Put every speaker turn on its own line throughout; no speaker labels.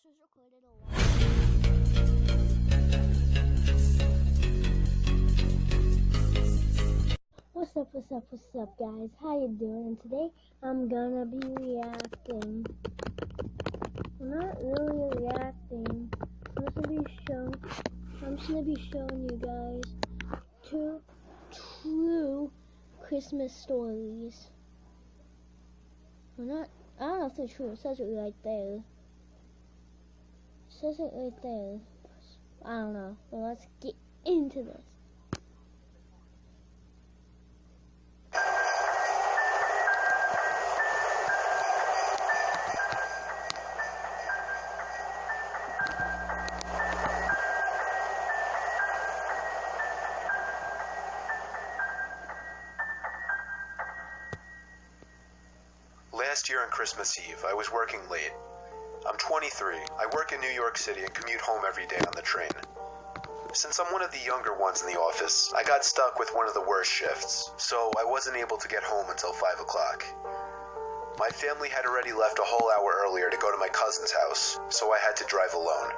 This was recorded a while. What's up, guys? How you doing? Today, I'm gonna be reacting. I'm not really reacting. I'm just gonna be showing you guys 2 true Christmas stories. I don't know if they're true. It says it right there. I don't know. But let's get into this.
Last year on Christmas Eve, I was working late. I'm 23. I work in New York City and commute home every day on the train. Since I'm one of the younger ones in the office, I got stuck with one of the worst shifts, so I wasn't able to get home until 5 o'clock. My family had already left a whole hour earlier to go to my cousin's house, so I had to drive alone.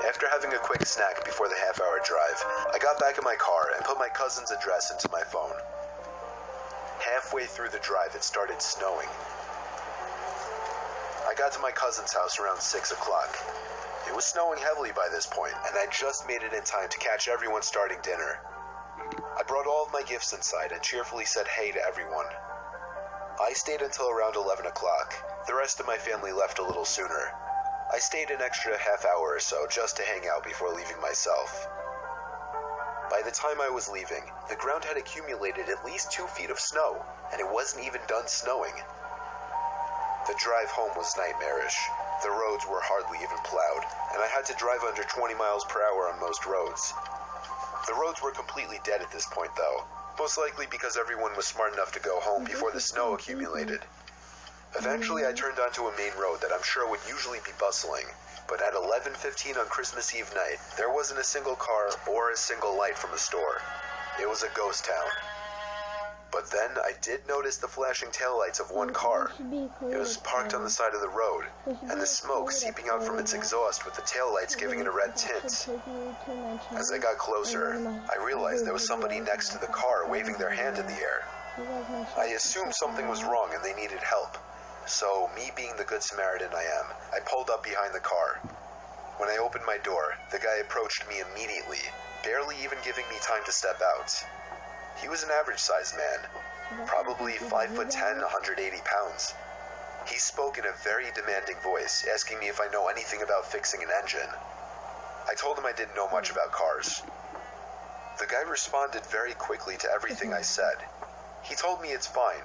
After having a quick snack before the half-hour drive, I got back in my car and put my cousin's address into my phone. Halfway through the drive, it started snowing. I got to my cousin's house around 6 o'clock. It was snowing heavily by this point, and I just made it in time to catch everyone starting dinner. I brought all of my gifts inside and cheerfully said hey to everyone. I stayed until around 11 o'clock. The rest of my family left a little sooner. I stayed an extra half hour or so just to hang out before leaving myself. By the time I was leaving, the ground had accumulated at least 2 feet of snow, and it wasn't even done snowing. The drive home was nightmarish. The roads were hardly even plowed, and I had to drive under 20 miles per hour on most roads. The roads were completely dead at this point, though, most likely because everyone was smart enough to go home before the snow accumulated. Eventually, I turned onto a main road that I'm sure would usually be bustling, but at 11:15 on Christmas Eve night, there wasn't a single car or a single light from a store. It was a ghost town. But then I did notice the flashing taillights of one car. It was parked on the side of the road, and the smoke seeping out from its exhaust with the taillights giving it a red tint. As I got closer, I realized there was somebody next to the car waving their hand in the air. I assumed something was wrong and they needed help. So, me being the good Samaritan I am, I pulled up behind the car. When I opened my door, the guy approached me immediately, barely even giving me time to step out. He was an average-sized man, probably 5'10", 180 pounds. He spoke in a very demanding voice, asking me if I know anything about fixing an engine. I told him I didn't know much about cars. The guy responded very quickly to everything I said. He told me it's fine.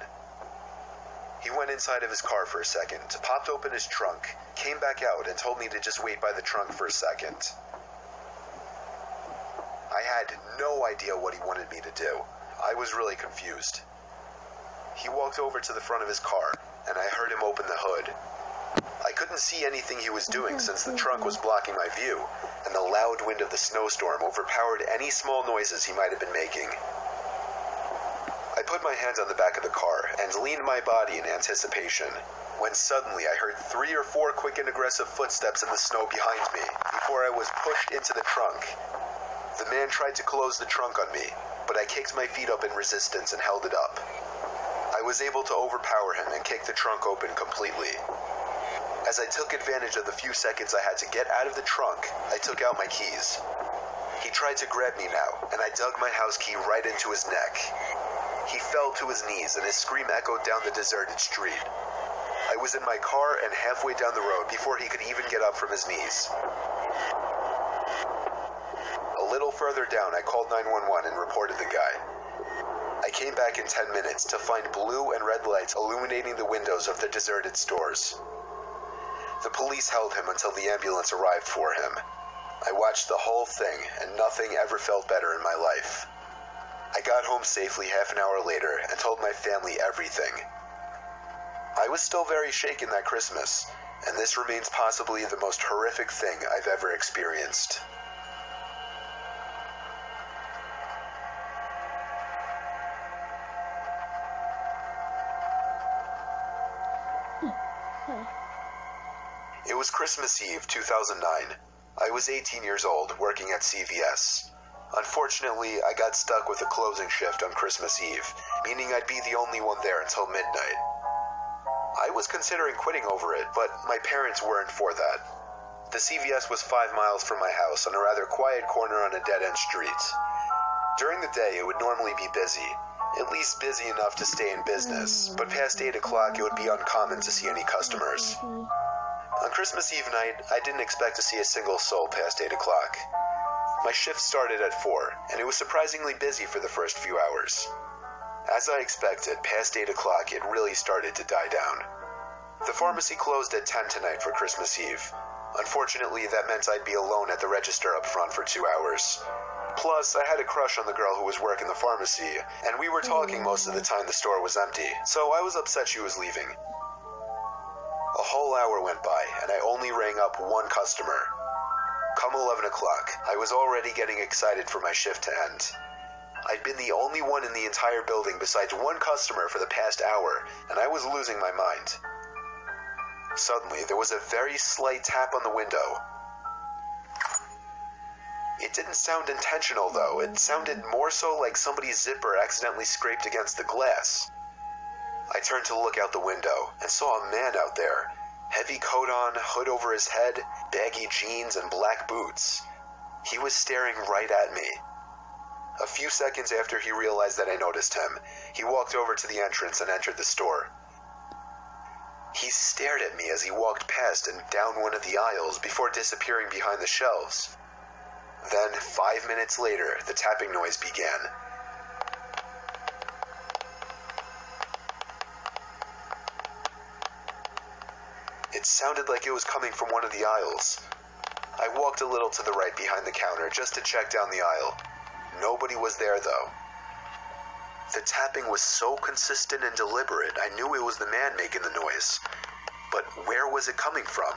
He went inside of his car for a second, popped open his trunk, came back out, and told me to just wait by the trunk for a second. I had no idea what he wanted me to do. I was really confused. He walked over to the front of his car, and I heard him open the hood. I couldn't see anything he was doing since the trunk was blocking my view, and the loud wind of the snowstorm overpowered any small noises he might have been making. I put my hands on the back of the car and leaned my body in anticipation, when suddenly I heard 3 or 4 quick and aggressive footsteps in the snow behind me before I was pushed into the trunk. The man tried to close the trunk on me, but I kicked my feet up in resistance and held it up. I was able to overpower him and kick the trunk open completely. As I took advantage of the few seconds I had to get out of the trunk, I took out my keys. He tried to grab me now, and I dug my house key right into his neck. He fell to his knees, and his scream echoed down the deserted street. I was in my car and halfway down the road before he could even get up from his knees. A little further down, I called 911 and reported the guy. I came back in 10 minutes to find blue and red lights illuminating the windows of the deserted stores. The police held him until the ambulance arrived for him. I watched the whole thing, and nothing ever felt better in my life. I got home safely half an hour later and told my family everything. I was still very shaken that Christmas, and this remains possibly the most horrific thing I've ever experienced. It was Christmas Eve, 2009. I was 18 years old, working at CVS. Unfortunately, I got stuck with a closing shift on Christmas Eve, meaning I'd be the only one there until midnight. I was considering quitting over it, but my parents weren't for that. The CVS was 5 miles from my house on a rather quiet corner on a dead-end street. During the day, it would normally be busy, at least busy enough to stay in business, but past 8 o'clock it would be uncommon to see any customers. On Christmas Eve night, I didn't expect to see a single soul past 8 o'clock. My shift started at 4, and it was surprisingly busy for the first few hours. As I expected, past 8 o'clock it really started to die down. The pharmacy closed at 10 tonight for Christmas Eve. Unfortunately, that meant I'd be alone at the register up front for 2 hours. Plus, I had a crush on the girl who was working the pharmacy, and we were talking most of the time the store was empty, so I was upset she was leaving. A whole hour went by, and I only rang up one customer. Come 11 o'clock, I was already getting excited for my shift to end. I'd been the only one in the entire building besides one customer for the past hour, and I was losing my mind. Suddenly, there was a very slight tap on the window. It didn't sound intentional, though. It sounded more so like somebody's zipper accidentally scraped against the glass. I turned to look out the window and saw a man out there. Heavy coat on, hood over his head, baggy jeans, and black boots. He was staring right at me. A few seconds after he realized that I noticed him, he walked over to the entrance and entered the store. He stared at me as he walked past and down one of the aisles before disappearing behind the shelves. Then, 5 minutes later, the tapping noise began. It sounded like it was coming from one of the aisles. I walked a little to the right behind the counter just to check down the aisle. Nobody was there, though. The tapping was so consistent and deliberate, I knew it was the man making the noise. But where was it coming from?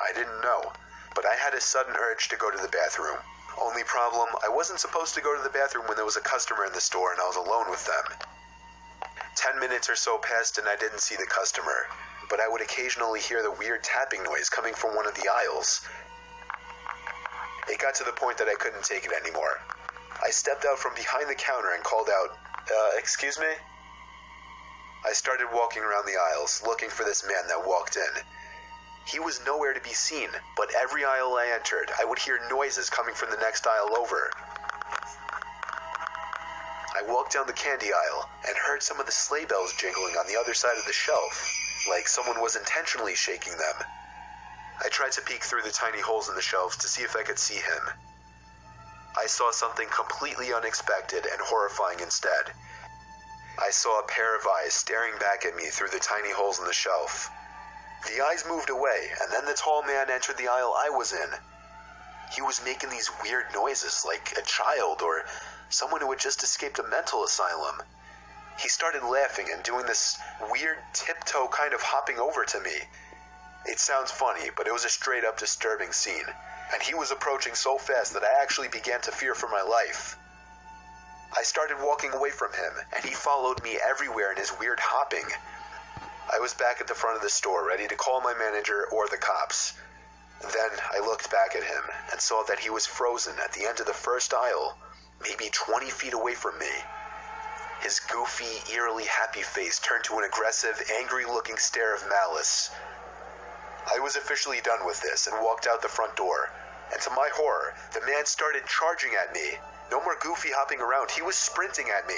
I didn't know, but I had a sudden urge to go to the bathroom. Only problem, I wasn't supposed to go to the bathroom when there was a customer in the store and I was alone with them. 10 minutes or so passed and I didn't see the customer, but I would occasionally hear the weird tapping noise coming from one of the aisles. It got to the point that I couldn't take it anymore. I stepped out from behind the counter and called out, excuse me? I started walking around the aisles, looking for this man that walked in. He was nowhere to be seen, but every aisle I entered, I would hear noises coming from the next aisle over. I walked down the candy aisle and heard some of the sleigh bells jingling on the other side of the shelf, like someone was intentionally shaking them. I tried to peek through the tiny holes in the shelves to see if I could see him. I saw something completely unexpected and horrifying instead. I saw a pair of eyes staring back at me through the tiny holes in the shelf. The eyes moved away, and then the tall man entered the aisle I was in. He was making these weird noises like a child or someone who had just escaped a mental asylum. He started laughing and doing this weird tiptoe kind of hopping over to me. It sounds funny, but it was a straight-up disturbing scene, and he was approaching so fast that I actually began to fear for my life. I started walking away from him, and he followed me everywhere in his weird hopping. I was back at the front of the store, ready to call my manager or the cops. Then I looked back at him and saw that he was frozen at the end of the first aisle, maybe 20 feet away from me. His goofy, eerily happy face turned to an aggressive, angry-looking stare of malice. I was officially done with this and walked out the front door, and to my horror, the man started charging at me. No more goofy hopping around, he was sprinting at me.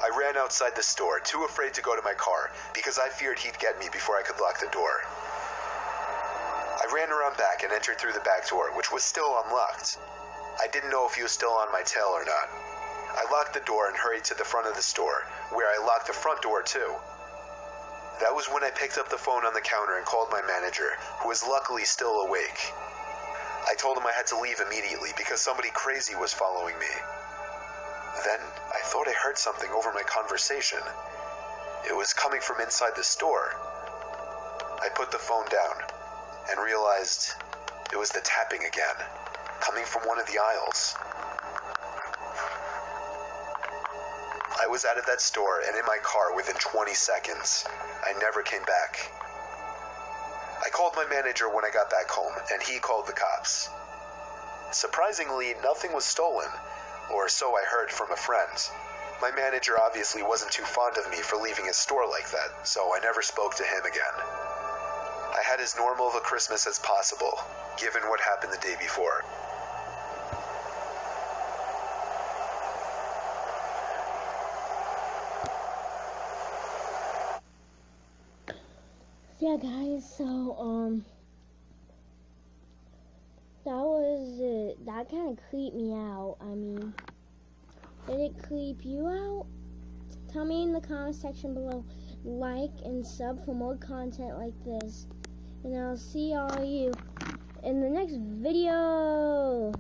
I ran outside the store, too afraid to go to my car, because I feared he'd get me before I could lock the door. I ran around back and entered through the back door, which was still unlocked. I didn't know if he was still on my tail or not. I locked the door and hurried to the front of the store, where I locked the front door too. That was when I picked up the phone on the counter and called my manager, who was luckily still awake. I told him I had to leave immediately because somebody crazy was following me. Then I thought I heard something over my conversation. It was coming from inside the store. I put the phone down and realized it was the tapping again, coming from one of the aisles. I was out of that store and in my car within 20 seconds. I never came back. I called my manager when I got back home, and he called the cops. Surprisingly, nothing was stolen, or so I heard from a friend. My manager obviously wasn't too fond of me for leaving his store like that, so I never spoke to him again. I had as normal of a Christmas as possible, given what happened the day before.
Yeah, guys, so, that kind of creeped me out. I mean, did it creep you out? Tell me in the comment section below. Like and sub for more content like this. And I'll see all of you in the next video.